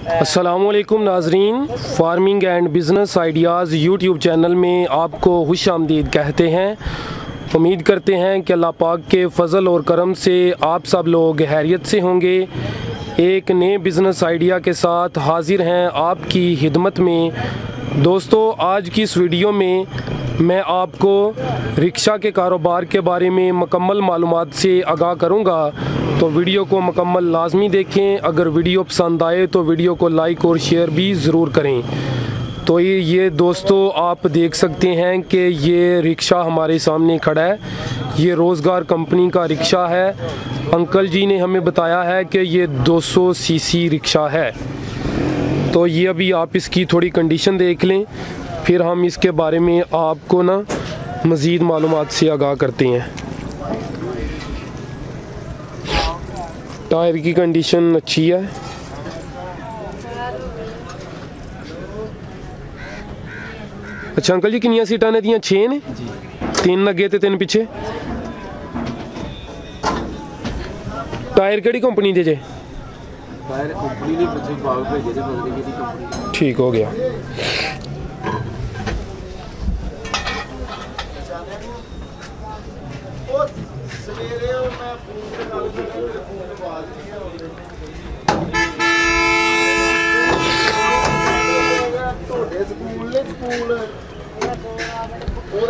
अस्सलामुअलैकुम नाजरीन, farming and business ideas YouTube channel में आपको खुशामदीद कहते हैं। उम्मीद करते हैं कि अल्लाह पाक के फ़ज़ल और करम से आप सब लोग खैरियत से होंगे। एक नए बिज़नेस आइडिया के साथ हाज़िर हैं आपकी खिदमत में। दोस्तों, आज की इस वीडियो में मैं आपको रिक्शा के कारोबार के बारे में मुकम्मल मालूमात से आगाह करूंगा, तो वीडियो को मुकम्मल लाजमी देखें। अगर वीडियो पसंद आए तो वीडियो को लाइक और शेयर भी ज़रूर करें। तो ये दोस्तों आप देख सकते हैं कि ये रिक्शा हमारे सामने खड़ा है। ये रोज़गार कंपनी का रिक्शा है। अंकल जी ने हमें बताया है कि ये 200 सीसी रिक्शा है। तो ये अभी आप इसकी थोड़ी कंडीशन देख लें, फिर हम इसके बारे में आपको ना मज़ीद मालूमात से आगाह करते हैं। टायर की कंडीशन अच्छी है। अच्छा अंकल जी, कितनी सीटां ने दियां? 6 ने, 3 अगे ते 3 पिछे। टायर केड़ी कंपनी दे जे? ठीक हो गया।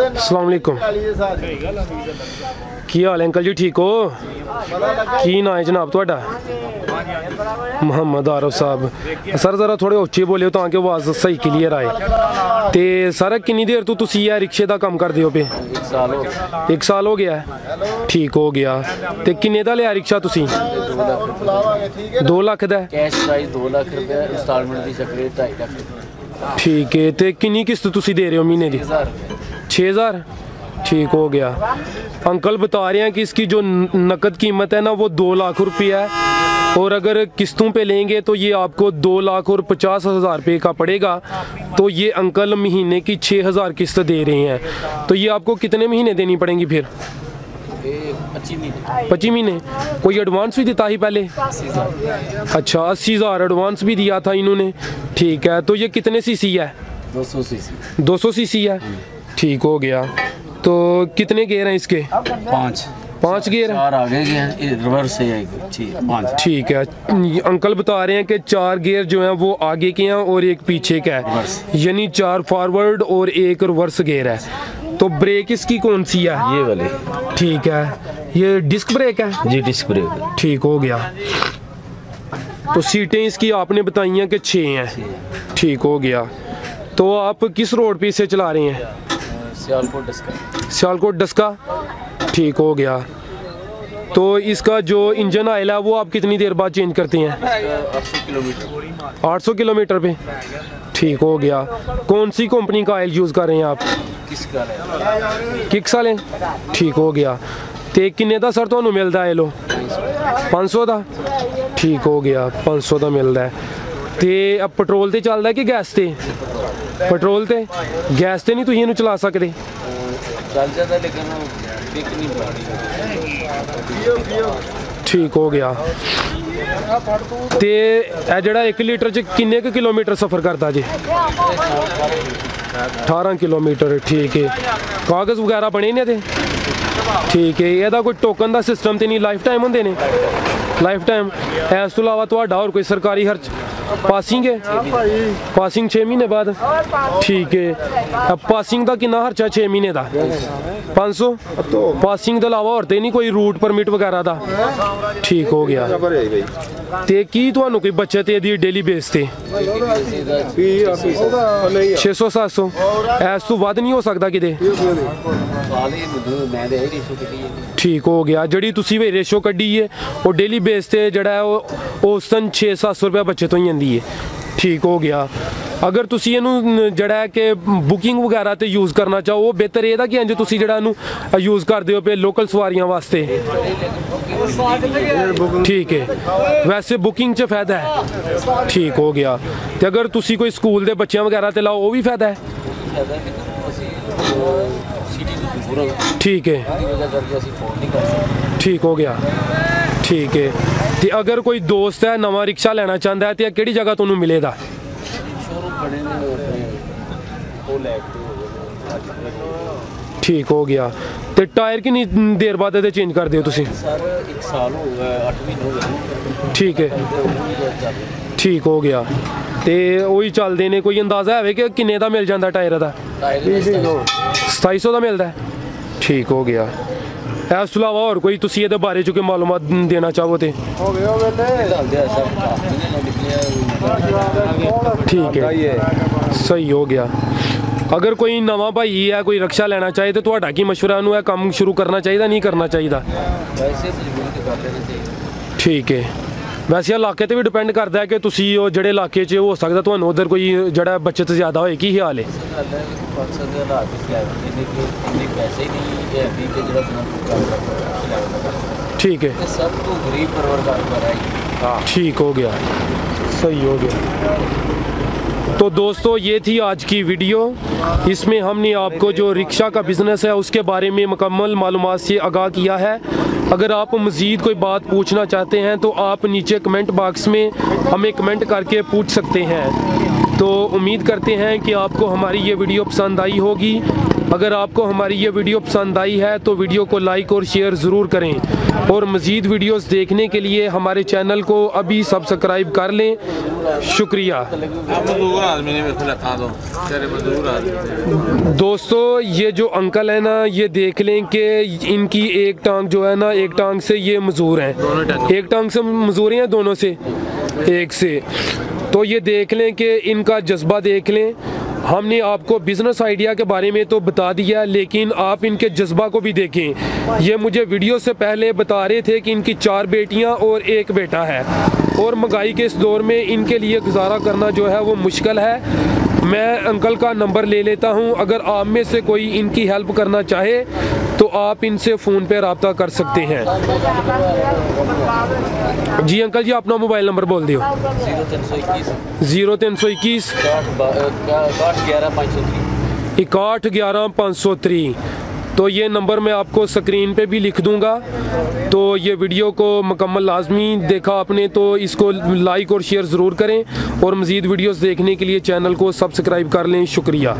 अस्सलाम वालेकुम। की हाल है अंकल जी? ठीक हो? की ना है जनाब तुहाडा? मोहम्मद आरफ साहब। सर ज़रा थोड़े उच्चे बोलियो ताकि आवाज़ सही क्लीयर आए। तो सर कितनी देर तो तुसी ये रिक्शे का काम करते हो पे? 1 साल हो गया है। ठीक हो गया। तो किन्ने दा लिया रिक्शा तुसी? 2 लाख दा? कैश प्राइस 2 लाख रुपए, इंस्टॉलमेंट दी शक्ल 2.5 लाख। ठीक है। तो कितनी किस्त तुसी दे रहे हो महीने की? 6000। ठीक हो गया। अंकल बता रहे हैं कि इसकी जो नकद कीमत है ना वो 2 लाख रुपये है, और अगर किस्तों पे लेंगे तो ये आपको 2,50,000 रुपये का पड़ेगा। तो ये अंकल महीने की 6000 किस्त दे रहे हैं। तो ये आपको कितने महीने देनी पड़ेंगी फिर? 25 महीने। कोई एडवांस भी देता ही पहले? अच्छा, 80,000 एडवांस भी दिया था इन्होंने। ठीक है। तो ये कितने सीसी है? 200 सीसी। 200 सीसी है। ठीक हो गया। तो कितने गेयर हैं इसके? 5 गेयर हैं। 4 आगे के हैं, रिवर्स है 5। ठीक है। अंकल बता रहे हैं कि 4 गेयर जो हैं वो आगे के हैं और 1 पीछे का है, यानी 4 फॉरवर्ड और 1 रिवर्स गेयर है। तो ब्रेक इसकी कौन सी है? ये वाले। ठीक है। ये डिस्क ब्रेक है? जी, डिस्क ब्रेक। ठीक हो गया। तो सीटें इसकी आपने बताई हैं कि 6 हैं। ठीक हो गया। तो आप किस रोड पे इसे चला रहे हैं? सियालकोट डस्का। ठीक हो गया। तो इसका जो इंजन ऑयल है वो आप कितनी देर बाद चेंज करते हैं? 800 किलोमीटर पे। ठीक हो गया। कौन सी कंपनी का ऑयल यूज़ कर रहे हैं आप? किक्स वाले। ठीक हो गया। तो किन्ने दा सर तुहानू मिलता है? लो 500 दा। ठीक हो गया। 500 दा मिलता है। तो अब पेट्रोल ते चलता है कि गैस ते? पेट्रोल ते। गैस ते नहीं तुसीं इहनू चला सकते? चल जाता लेकिन किक नहीं बढ़ी। ठीक हो गया। तो यह जड़ा 1 लीटर च किन्ने किलोमीटर सफ़र करता जी? 18 किलोमीटर। ठीक है। कागज़ वगैरह बने ने ते? ठीक है। यदा कोई टोकन का सिस्टम तो नहीं? लाइफ टाइम होंगे ने? Life time. इस तो इलावा तुहाडा होर कोई सरकारी खर्च? पासिंग है? पासिंग 6 महीने बाद। ठीक है। पासिंग का कितना खर्चा? 6 महीने का 500। पासिंग के अलावा और तो नहीं कोई रूट परमिट वगैरह का? ठीक हो गया। तो की तुहानू कोई बचत है डेली बेस पे? 600-700। इस तो वध नहीं हो सकता किते? ठीक हो गया। जड़ी तुसी भी रेशो कड्डी है वो डेली बेस पे जड़ा है वो औसतन 600-700 रुपया बचत हो जाती है। ठीक हो गया। अगर तुसी इहनू जड़ा है कि बुकिंग वगैरह ते यूज़ करना चाहो वो बेहतर है कि इंज तुसी जड़ा इहनू यूज़ करदे हो पे लोकल सवारियां वास्ते? ठीक है। वैसे बुकिंग च फायदा है। ठीक हो गया। तो अगर तुसी कोई स्कूल के बच्चों वगैरह ते लाओ वो भी फायदा है? ठीक है। ठीक हो गया। ठीक है। तो अगर कोई दोस्त है नवा रिक्शा लेना चाहता है तो किहड़ी जगह तुहानूं मिलेगा? शोरूम बने ने अपने वो लैके ठीक हो गया। तो टायर कितनी देर बाद ये चेंज कर दियो तुसीं? सर 1 साल हो गया, 8 महीने हो गए। ठीक है, ठीक हो गया। तो वही चलते ने, कोई अंदाज़ा है कि किन्ने दा मिल जाता टायर का? 2700 का मिलता है। ठीक हो गया। इस तो इलावा और कोई तुसीं इहदे बारे च कोई मालूमात देना चाहो तो? ठीक है, सही हो गया। अगर कोई नवा भाई है कोई रिक्शा लेना चाहे तो तुहाडा की मशवरा उन्होंने यह काम शुरू करना चाहिए नहीं करना चाहिए? ठीक है। वैसे इलाके ते भी डिपेंड करता है कि तुसी वो जिहड़े इलाके च हो सकता तुहानूं उधर कोई जिहड़ा बचत ज़्यादा होए, की ख्याल है? ठीक है, सब तो गरीब परिवार है। ठीक हो गया, सही हो गया। तो दोस्तों ये थी आज की वीडियो। इसमें हमने आपको जो रिक्शा का बिज़नेस है उसके बारे में मुकम्मल मालूमात से आगाह किया है। अगर आप मज़ीद कोई बात पूछना चाहते हैं तो आप नीचे कमेंट बॉक्स में हमें कमेंट करके पूछ सकते हैं। तो उम्मीद करते हैं कि आपको हमारी ये वीडियो पसंद आई होगी। अगर आपको हमारी ये वीडियो पसंद आई है तो वीडियो को लाइक और शेयर ज़रूर करें और मज़ीद वीडियोस देखने के लिए हमारे चैनल को अभी सब्सक्राइब कर लें। शुक्रिया। दोस्तों ये जो अंकल है ना, ये देख लें कि इनकी एक टांग जो है ना, एक टांग से ये मजदूर हैं, एक टांग से मजदूर हैं, दोनों से एक से। तो ये देख लें कि इनका जज्बा देख लें। हमने आपको बिज़नेस आइडिया के बारे में तो बता दिया, लेकिन आप इनके जज्बा को भी देखें। ये मुझे वीडियो से पहले बता रहे थे कि इनकी 4 बेटियां और 1 बेटा है और महंगाई के इस दौर में इनके लिए गुजारा करना जो है वो मुश्किल है। मैं अंकल का नंबर ले लेता हूं, अगर आप में से कोई इनकी हेल्प करना चाहे तो आप इनसे फ़ोन पे रब्ता कर सकते हैं। जी अंकल जी, अपना मोबाइल नंबर बोल दियो। 0321 6111 तो ये नंबर मैं आपको स्क्रीन पे भी लिख दूंगा। तो ये वीडियो को मुकम्मल लाजमी देखा आपने तो इसको लाइक और शेयर ज़रूर करें और मज़ीद वीडियोस देखने के लिए चैनल को सब्सक्राइब कर लें। शुक्रिया।